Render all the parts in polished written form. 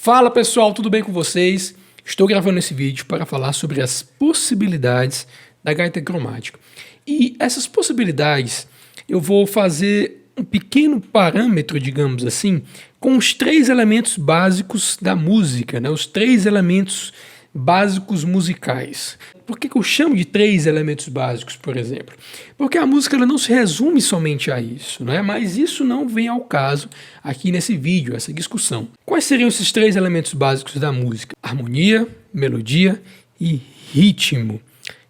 Fala pessoal, tudo bem com vocês? Estou gravando esse vídeo para falar sobre as possibilidades da gaita cromática. E essas possibilidades eu vou fazer um pequeno parâmetro, digamos assim, com os três elementos básicos da música, né? Os três elementos básicos musicais. Por que eu chamo de três elementos básicos, por exemplo? Porque a música ela não se resume somente a isso, né? Mas isso não vem ao caso aqui nesse vídeo, essa discussão. Quais seriam esses três elementos básicos da música? Harmonia, melodia e ritmo.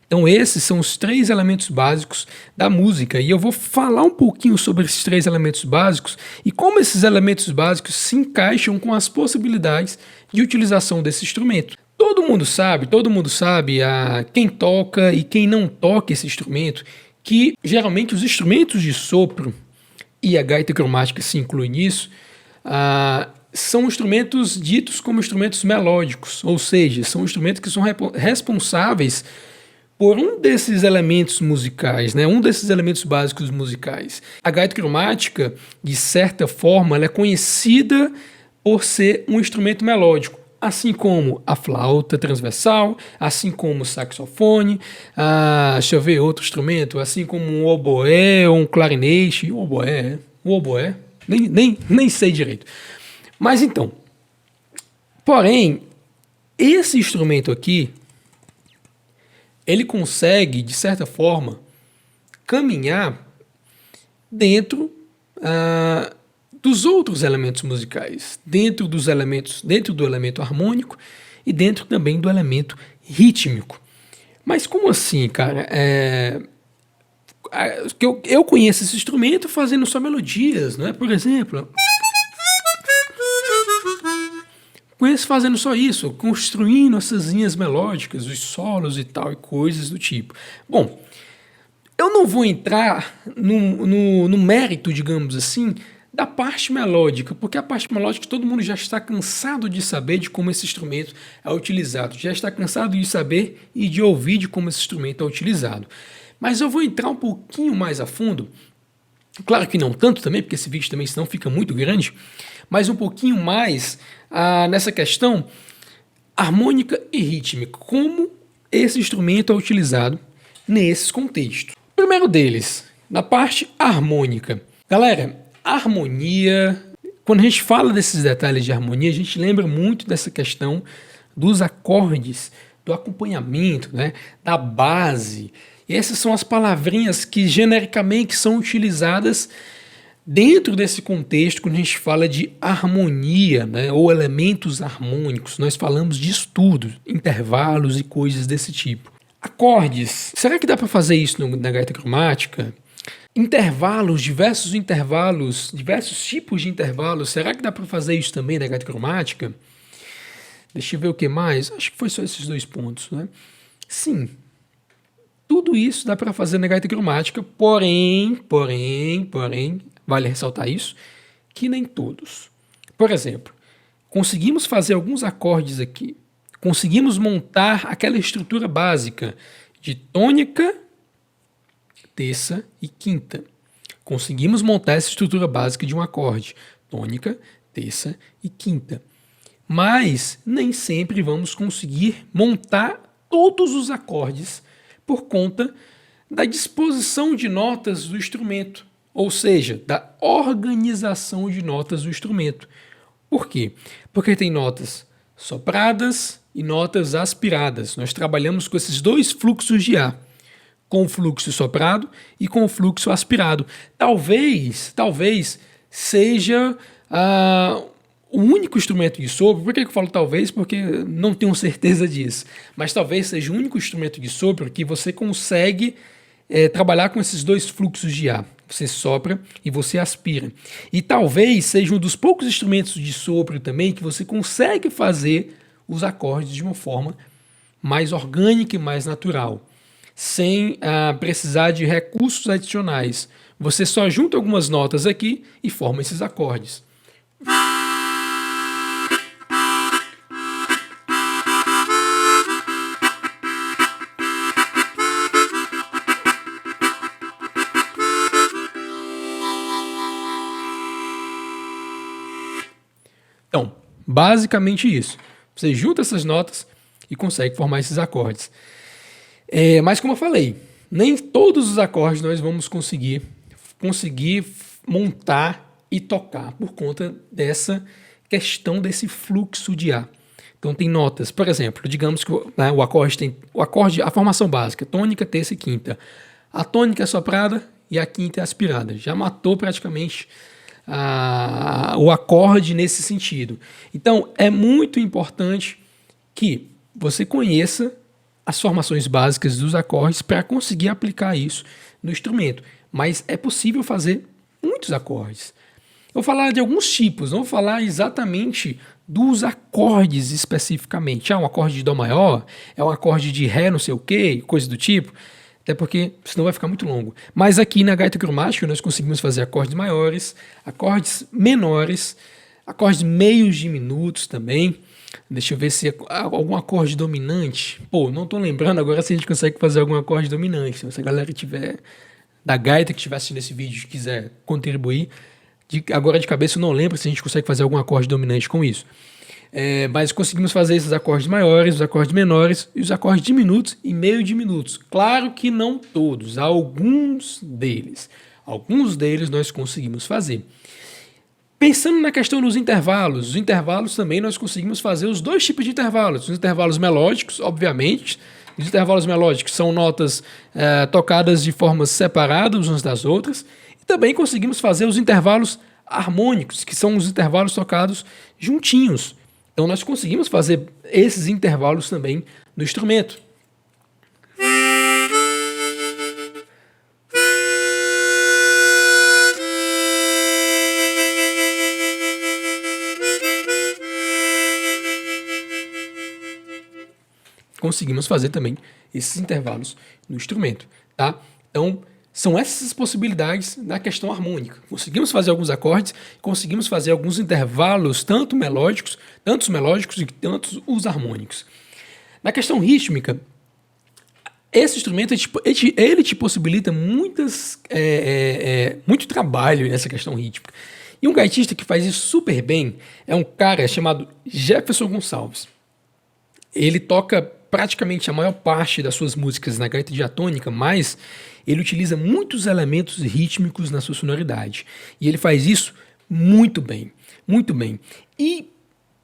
Então esses são os três elementos básicos da música e eu vou falar um pouquinho sobre esses três elementos básicos e como esses elementos básicos se encaixam com as possibilidades de utilização desse instrumento. Todo mundo sabe quem toca e quem não toca esse instrumento, que geralmente os instrumentos de sopro, e a gaita cromática se inclui nisso, são instrumentos ditos como instrumentos melódicos, ou seja, são instrumentos que são responsáveis por um desses elementos musicais, né? Um desses elementos básicos musicais. A gaita cromática, de certa forma, ela é conhecida por ser um instrumento melódico, assim como a flauta transversal, assim como o saxofone, deixa eu ver outro instrumento, assim como um oboé ou um clarinete, o oboé, nem sei direito. Mas então, porém, esse instrumento aqui, ele consegue, de certa forma, caminhar dentro dos outros elementos musicais, dentro do elemento harmônico e dentro também do elemento rítmico. Mas como assim, cara? Eu conheço esse instrumento fazendo só melodias, não é? Por exemplo, conheço fazendo só isso, construindo essas linhas melódicas, os solos e tal, e coisas do tipo. Bom, eu não vou entrar no mérito, digamos assim, da parte melódica, porque a parte melódica todo mundo já está cansado de saber de como esse instrumento é utilizado, já está cansado de saber e de ouvir de como esse instrumento é utilizado. Mas eu vou entrar um pouquinho mais a fundo, claro que não tanto também, porque esse vídeo também senão fica muito grande, mas um pouquinho mais nessa questão harmônica e rítmica, como esse instrumento é utilizado nesses contextos. O primeiro deles, na parte harmônica. Galera, harmonia, quando a gente fala desses detalhes de harmonia, a gente lembra muito dessa questão dos acordes, do acompanhamento, né, da base. E essas são as palavrinhas que genericamente são utilizadas dentro desse contexto quando a gente fala de harmonia, né, ou elementos harmônicos. Nós falamos de estudos, intervalos e coisas desse tipo. Acordes. Será que dá para fazer isso na gaita cromática? Intervalos, diversos tipos de intervalos. Será que dá para fazer isso também na gaita cromática? Deixa eu ver o que mais. Acho que foi só esses dois pontos, né? Sim, tudo isso dá para fazer na gaita cromática, porém, vale ressaltar isso, que nem todos. Por exemplo, conseguimos fazer alguns acordes aqui, conseguimos montar aquela estrutura básica de tônica, terça e quinta. Conseguimos montar essa estrutura básica de um acorde, tônica, terça e quinta. Mas nem sempre vamos conseguir montar todos os acordes por conta da disposição de notas do instrumento, ou seja, da organização de notas do instrumento. Por quê? Porque tem notas sopradas e notas aspiradas. Nós trabalhamos com esses dois fluxos de ar, com o fluxo soprado e com o fluxo aspirado. Talvez seja o único instrumento de sopro. Por que eu falo talvez? Porque não tenho certeza disso. Mas talvez seja o único instrumento de sopro que você consegue trabalhar com esses dois fluxos de ar. Você sopra e você aspira. E talvez seja um dos poucos instrumentos de sopro também que você consegue fazer os acordes de uma forma mais orgânica e mais natural, sem precisar de recursos adicionais. Você só junta algumas notas aqui e forma esses acordes. Então, Basicamente isso. Você junta essas notas e consegue formar esses acordes. Mas como eu falei, nem todos os acordes nós vamos conseguir montar e tocar por conta dessa questão desse fluxo de ar. Então tem notas, por exemplo, digamos que né, a formação básica, tônica, terça e quinta. A tônica é soprada e a quinta é aspirada. Já matou praticamente o acorde nesse sentido. Então é muito importante que você conheça as formações básicas dos acordes para conseguir aplicar isso no instrumento. Mas é possível fazer muitos acordes. Eu vou falar de alguns tipos, não vou falar exatamente dos acordes especificamente. Um acorde de Dó maior, um acorde de Ré não sei o que, coisa do tipo, até porque senão vai ficar muito longo. Mas aqui na gaita cromática nós conseguimos fazer acordes maiores, acordes menores, acordes meios diminutos também. Deixa eu ver se algum acorde dominante. Não estou lembrando agora se a gente consegue fazer algum acorde dominante. Se a galera tiver da gaita que estiver assistindo esse vídeo e quiser contribuir, agora de cabeça eu não lembro se a gente consegue fazer algum acorde dominante com isso. Mas conseguimos fazer esses acordes maiores, os acordes menores e os acordes diminutos e meio diminutos. Claro que não todos, alguns deles. Alguns deles nós conseguimos fazer. Pensando na questão dos intervalos, os intervalos também nós conseguimos fazer os dois tipos de intervalos. Os intervalos melódicos, obviamente. Os intervalos melódicos são notas tocadas de formas separadas umas das outras. E também conseguimos fazer os intervalos harmônicos, que são os intervalos tocados juntinhos. Então nós conseguimos fazer esses intervalos também no instrumento. Conseguimos fazer também esses intervalos no instrumento, tá? Então, são essas possibilidades da questão harmônica. Conseguimos fazer alguns acordes, conseguimos fazer alguns intervalos, tanto os melódicos e tanto os harmônicos. Na questão rítmica, esse instrumento ele te possibilita muito trabalho nessa questão rítmica. E um gaitista que faz isso super bem é um cara chamado Jefferson Gonçalves. Ele toca praticamente a maior parte das suas músicas na gaita diatônica, mas ele utiliza muitos elementos rítmicos na sua sonoridade. E ele faz isso muito bem, muito bem. E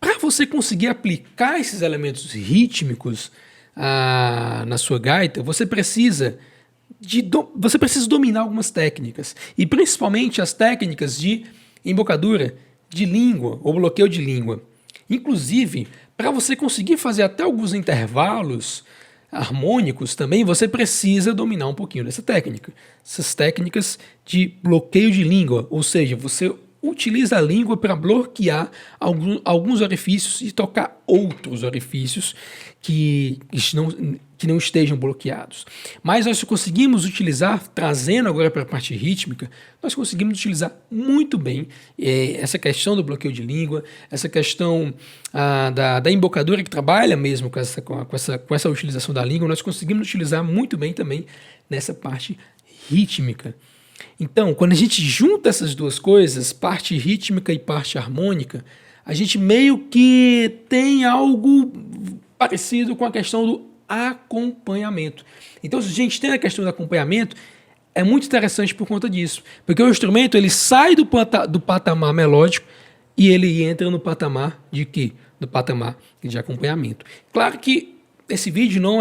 para você conseguir aplicar esses elementos rítmicos na sua gaita, você precisa dominar algumas técnicas. E principalmente as técnicas de embocadura de língua ou bloqueio de língua. Inclusive, para você conseguir fazer até alguns intervalos harmônicos também, você precisa dominar um pouquinho dessa técnica. Essas técnicas de bloqueio de língua, ou seja, você utiliza a língua para bloquear alguns orifícios e tocar outros orifícios que não estejam bloqueados. Mas nós conseguimos utilizar, trazendo agora para a parte rítmica, nós conseguimos utilizar muito bem essa questão do bloqueio de língua, essa questão da embocadura que trabalha mesmo com essa utilização da língua, nós conseguimos utilizar muito bem também nessa parte rítmica. Então, quando a gente junta essas duas coisas, parte rítmica e parte harmônica, a gente meio que tem algo parecido com a questão do acompanhamento. Então, se a gente tem a questão do acompanhamento, é muito interessante por conta disso, porque o instrumento ele sai do patamar melódico e ele entra no patamar de quê? Do patamar de acompanhamento. Claro que esse vídeo não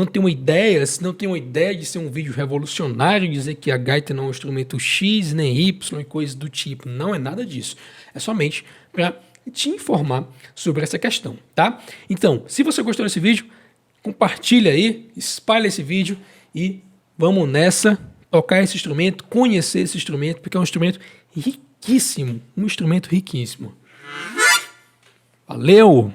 tem uma ideia de ser um vídeo revolucionário, dizer que a gaita não é um instrumento X, nem Y e coisas do tipo. Não é nada disso. É somente para te informar sobre essa questão, tá? Então, se você gostou desse vídeo, compartilha aí, espalha esse vídeo e vamos nessa, tocar esse instrumento, conhecer esse instrumento, porque é um instrumento riquíssimo, Valeu!